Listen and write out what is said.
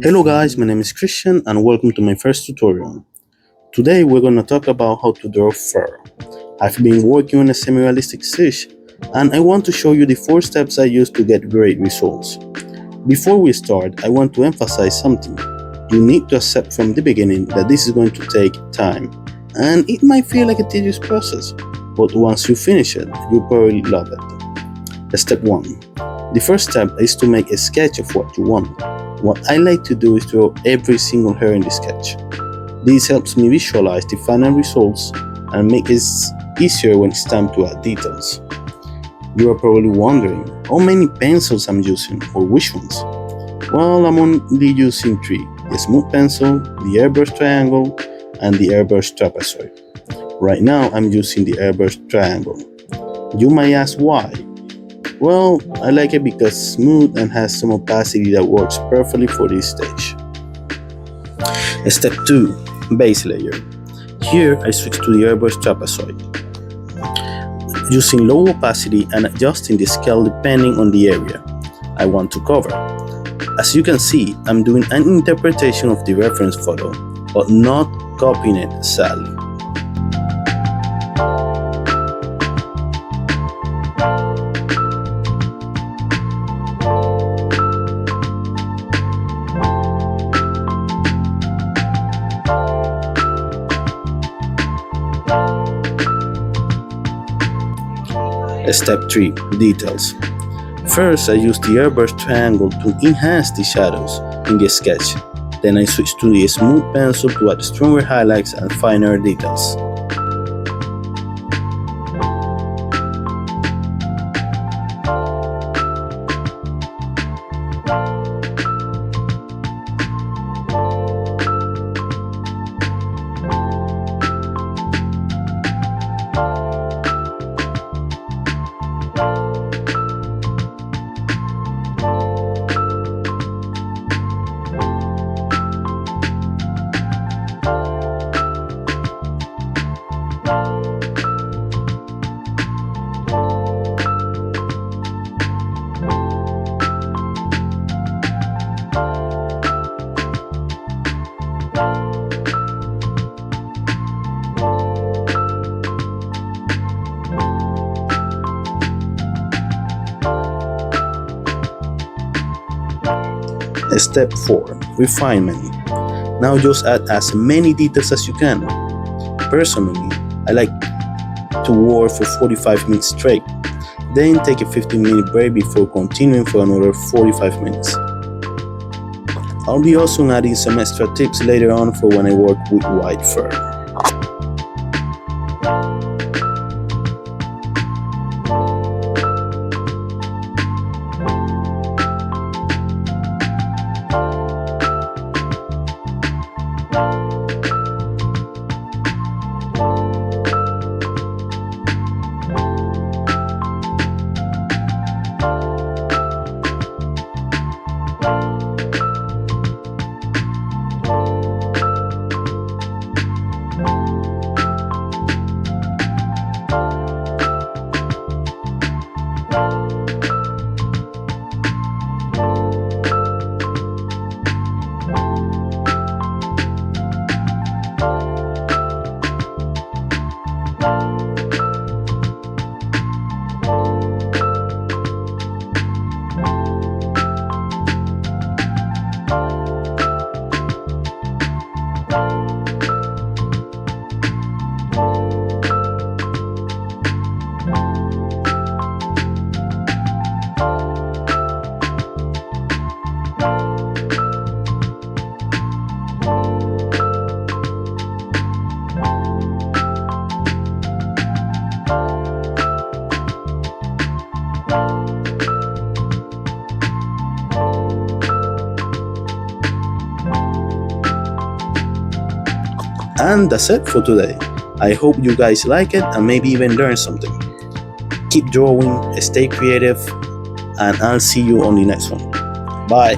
Hello guys, my name is Christian and welcome to my first tutorial. Today we're going to talk about how to draw fur. I've been working on a semi-realistic stitch and I want to show you the 4 steps I use to get great results. Before we start, I want to emphasize something. You need to accept from the beginning that this is going to take time and it might feel like a tedious process, but once you finish it, you'll probably love it. Step 1. The first step is to make a sketch of what you want. What I like to do is draw every single hair in the sketch. This helps me visualize the final results and make it easier when it's time to add details. You are probably wondering how many pencils I'm using or which ones. Well, I'm only using 3, the smooth pencil, the airbrush triangle, and the airbrush trapezoid. Right now I'm using the airbrush triangle. You might ask why. Well, I like it because it's smooth and has some opacity that works perfectly for this stage. Step 2. Base layer. Here I switch to the airbrush trapezoid, using low opacity and adjusting the scale depending on the area I want to cover. As you can see, I'm doing an interpretation of the reference photo, but not copying it sadly. Step 3. Details. First, I use the airbrush triangle to enhance the shadows in the sketch. Then I switch to the smooth pencil to add stronger highlights and finer details. Step 4. Refinement. Now just add as many details as you can. Personally, I like to work for 45 minutes straight, then take a 15-minute break before continuing for another 45 minutes. I'll be also adding some extra tips later on for when I work with white fur. And that's it for today. I hope you guys like it and maybe even learn something. Keep drawing, stay creative, and I'll see you on the next one. Bye.